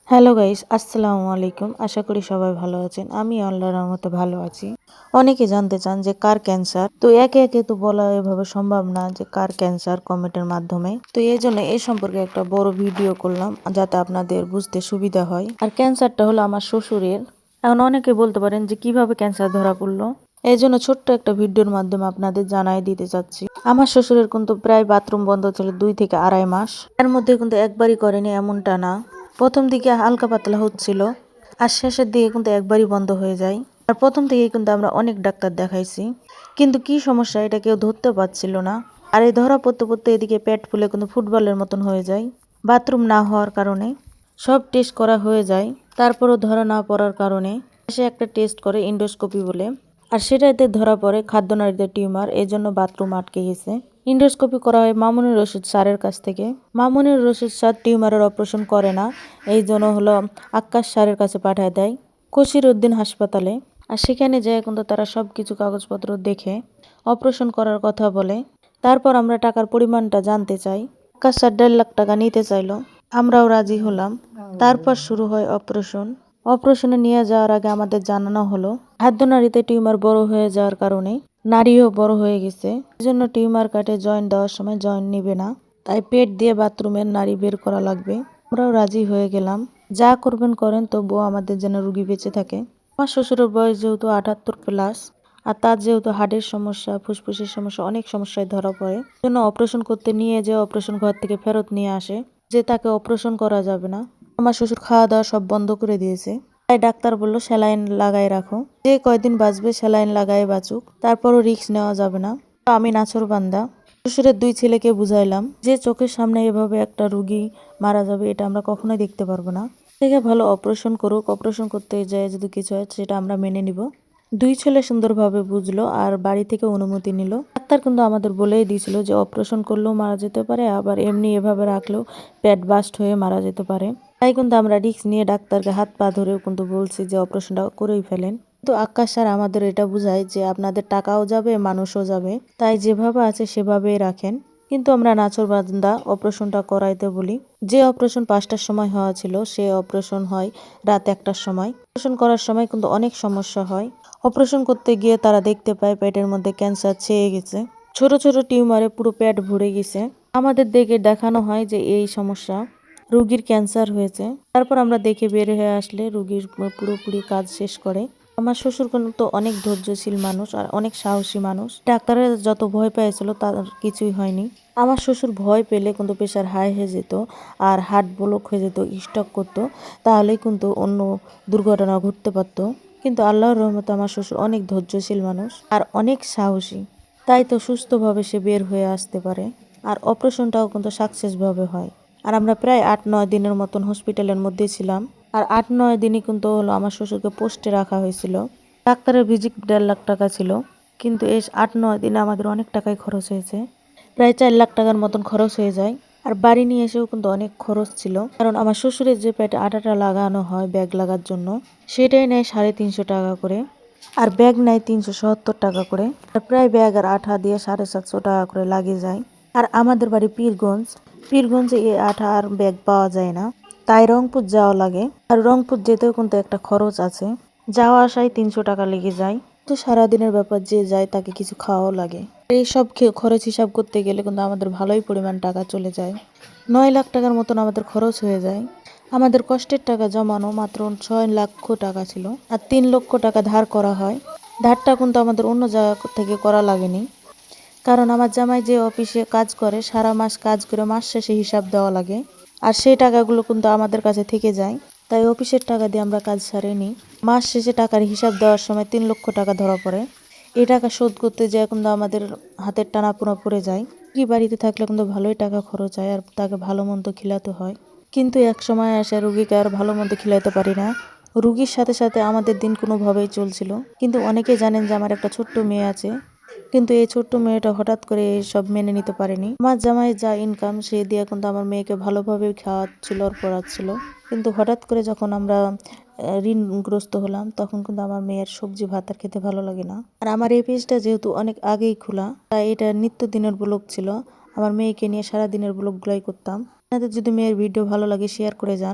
Hello guys, আসসালামু আলাইকুম। আশা করি সবাই ভালো আছেন। আমি আল্লাহর রহমতে ভালো আছি। অনেকে জানতে চান যে কার ক্যান্সার। তো একে একে তো বলা এভাবে সম্ভব না যে কার ক্যান্সার কমেন্টের মাধ্যমে। তো এই জন্য এই সম্পর্কে একটা বড় ভিডিও করলাম যাতে আপনাদের বুঝতে সুবিধা হয়। আর ক্যান্সারটা হলো আমার শ্বশুরের। এখন অনেকে বলতে পারেন যে কিভাবে ক্যান্সার ধরা পড়লো। এই জন্য ছোট্ট একটা ভিডিওর মাধ্যমে আপনাদের জানাই দিতে চাচ্ছি। আমার শ্বশুরের কিন্তু প্রায় বাথরুম বন্ধ ছিল 2 থেকে আড়াই মাস। এর মধ্যে কিন্তু একবারই করেনি এমনটা না। প্রথম দিকে হালকা পাতলা হচ্ছিল, আর শেষের দিকে কিন্তু একবারই বন্ধ হয়ে যায়। আর প্রথম থেকেই কিন্তু আমরা অনেক ডাক্তার দেখাইছি, কিন্তু কি সমস্যা এটা কেউ ধরতে পারছিল না। আর এই ধরা পড়তে পড়তে এদিকে পেট ফুলে কিন্তু ফুটবলের মতন হয়ে যায় বাথরুম না হওয়ার কারণে। সব টেস্ট করা হয়ে যায়, তারপরও ধরা না পড়ার কারণে সে একটা টেস্ট করে ইন্ডোস্কোপি বলে, আর সেটাতে ধরা পড়ে খাদ্যনালীতে টিউমার। এজন্য বাথরুম আটকে গেছে। ইন্ডোস্কোপি করা হয় মামুনুর রশিদ স্যারের কাছ থেকে। মামুনুর রশিদ স্যার টিউমারের অপারেশন করে না, এই জন্য হলো আক্কাস স্যারের কাছে পাঠায় দেয় কশির উদ্দিন হাসপাতালে। আর সেখানে যেয়ে কিন্তু তারা সব কিছু কাগজপত্র দেখে অপারেশন করার কথা বলে। তারপর আমরা টাকার পরিমাণটা জানতে চাই। আক্কাস স্যার 1.5 লাখ টাকা নিতে চাইলো, আমরাও রাজি হলাম। তারপর শুরু হয় অপারেশন। অপারেশনে নিয়ে যাওয়ার আগে আমাদের জানানো হলো খাদ্যনালীতে টিউমার বড় হয়ে যাওয়ার কারণে নাড়িও বড় হয়ে গেছে, এজন্য টিউমার কাটে জয়েন্ট দেওয়ার সময় জয়েন্ট নিবে না, তাই পেট দিয়ে বাথরুমের নাড়ি বের করা লাগবে। আমরাও রাজি হয়ে গেলাম। যা করবেন করেন, তবুও আমাদের যেন রুগী বেঁচে থাকে। আমার শ্বশুরের বয়স যেহেতু 78+, আর তার যেহেতু হার্টের সমস্যা, ফুসফুসের সমস্যা, অনেক সমস্যায় ধরা পড়ে, জন্য অপারেশন করতে নিয়ে যে অপারেশন ঘর থেকে ফেরত নিয়ে আসে যে তাকে অপারেশন করা যাবে না। আমার শ্বশুর খাওয়া দাওয়া সব বন্ধ করে দিয়েছে, তাই ডাক্তার বলল স্যালাইন লাগাই রাখো, যে কয়দিন বাঁচবে স্যালাইন লাগাই বাঁচুক, তারপরও রিস্ক নেওয়া যাবে না। আমি নাছোড়বান্দা শ্বশুরের 2 ছেলেকে বুঝাইলাম যে চোখের সামনে এভাবে একটা রুগী মারা যাবে এটা আমরা কখনোই দেখতে পারবো না, থেকে ভালো অপারেশন করুক, অপারেশন করতে যায় যদি কিছু হয় সেটা আমরা মেনে নিব। 2 ছেলে সুন্দরভাবে বুঝলো আর বাড়ি থেকে অনুমতি নিল। ডাক্তার কিন্তু আমাদের বলেই দিয়েছিল যে অপারেশন করলেও মারা যেতে পারে, আবার এমনি এভাবে রাখলেও পেট বাস্ট হয়ে মারা যেতে পারে। তাই কিন্তু আমরা রিস্ক নিয়ে ডাক্তারকে হাত পা ধরেও কিন্তু বলছি যে অপারেশনটা করেই ফেলেন। কিন্তু আক্কাস স্যার আমাদের এটা বুঝায় যে আপনাদের টাকাও যাবে, মানুষও যাবে, তাই যেভাবে আছে সেভাবেই রাখেন। কিন্তু আমরা নাছোড়বান্দা অপারেশনটা করাইতে বলি। যে অপারেশন 5টার সময় হওয়া ছিল সে অপারেশন হয় রাত 1টার সময়। অপারেশন করার সময় কিন্তু অনেক সমস্যা হয়। অপারেশন করতে গিয়ে তারা দেখতে পায় পেটের মধ্যে ক্যান্সার ছেয়ে গেছে, ছোট ছোট টিউমারে পুরো পেট ভরে গেছে। আমাদের দেখে দেখানো হয় যে এই সমস্যা, রুগীর ক্যান্সার হয়েছে। তারপর আমরা দেখে বের হয়ে আসলে রুগীর পুরোপুরি কাজ শেষ করে। আমার শ্বশুর কিন্তু অনেক ধৈর্যশীল মানুষ আর অনেক সাহসী মানুষ। ডাক্তারের যত ভয় পেয়েছিল তার কিছুই হয়নি। আমার শ্বশুর ভয় পেলে কিন্তু প্রেশার হাই হয়ে যেত, আর হার্ট ব্লক হয়ে যেত, স্ট্রোক করতো, তাহলেই কিন্তু অন্য দুর্ঘটনা ঘটতে পারতো। কিন্তু আল্লাহর রহমতে আমার শ্বশুর অনেক ধৈর্যশীল মানুষ আর অনেক সাহসী, তাই তো সুস্থভাবে সে বের হয়ে আসতে পারে। আর অপারেশনটাও কিন্তু সাকসেসভাবে হয়। আর আমরা প্রায় 8-9 দিনের মতন হসপিটালের মধ্যেই ছিলাম। আর 8-9 দিনই কিন্তু হলো আমার শ্বশুরকে পোস্টে রাখা হয়েছিল। ডাক্তারের ভিজিট 1.5 লাখ টাকা ছিল, কিন্তু এই 8-9 দিনে আমাদের অনেক টাকাই খরচ হয়েছে। প্রায় 4 লাখ টাকার মতন খরচ হয়ে যায়। আর বাড়ি নিয়ে এসেও কিন্তু অনেক খরচ ছিল, কারণ আমার শ্বশুরের যে পেটে আটাটা লাগানো হয় ব্যাগ লাগার জন্য, সেটাই নেয় 350 টাকা করে, আর ব্যাগ নেয় 370 টাকা করে। আর প্রায় ব্যাগ আর আঠা দিয়ে 750 টাকা করে লাগে যায়। আর আমাদের বাড়ি পীরগঞ্জ, পীরগঞ্জে এই আঠা আর ব্যাগ পাওয়া যায় না, তাই রংপুর যাওয়া লাগে। আর রংপুর যেতেও কিন্তু একটা খরচ আছে, যাওয়া আসায় 300 টাকা লেগে যায়। তো সারাদিনের ব্যাপার, যে যায় তাকে কিছু খাওয়াও লাগে। এই সব খরচ হিসাব করতে গেলে কিন্তু আমাদের ভালোই পরিমাণ টাকা চলে যায়। 9 লাখ টাকার মতন আমাদের খরচ হয়ে যায়। আমাদের কষ্টের টাকা জমানো মাত্র 6 লক্ষ টাকা ছিল, আর 3 লক্ষ টাকা ধার করা হয়। ধারটা কিন্তু আমাদের অন্য জায়গা থেকে করা লাগেনি, কারণ আমার জামাই যে অফিসে কাজ করে সারা মাস কাজ করে মাস শেষে হিসাব দেওয়া লাগে, আর সেই টাকাগুলো কিন্তু আমাদের কাছে থেকে যায়। তাই অফিসের টাকা দিয়ে আমরা কাজ সারিয়ে নিই। মাস শেষে টাকার হিসাব দেওয়ার সময় 3 লক্ষ টাকা ধরা পড়ে। এই টাকা শোধ করতে যায় কিন্তু আমাদের হাতের টানা পোনা পড়ে যায়। কি বাড়িতে থাকলে কিন্তু ভালোই টাকা খরচ হয়, আর তাকে ভালো মন্দ খিলাতে হয়। কিন্তু এক সময় আসে রুগীকে আর ভালো মন্দ খিলাইতে পারি না। রুগীর সাথে সাথে আমাদের দিন কোনোভাবেই চলছিল। কিন্তু অনেকে জানেন যে আমার একটা ছোট্ট মেয়ে আছে, কিন্তু এই ছোট্ট মেয়েটা হঠাৎ করে সব মেনে নিতে পারেনি। আমার জামাই যা ইনকাম সে দিয়ে কিন্তু আমার মেয়েকে ভালোভাবে খাওয়াচ্ছিল আর পড়াচ্ছিল। কিন্তু হঠাৎ করে যখন আমরা ঋণগ্রস্ত হলাম, তখন কিন্তু আমার মেয়ের সবজি ভাত আর খেতে ভালো লাগে না। আর আমার এই পেজটা যেহেতু অনেক আগেই খোলা, তাই এটা নিত্য দিনের ব্লগ ছিল। আমার মেয়েকে নিয়ে সারা দিনের ব্লগগুলাই করতাম। আপনাদের যদি মেয়ের ভিডিও ভালো লাগে শেয়ার করে যান।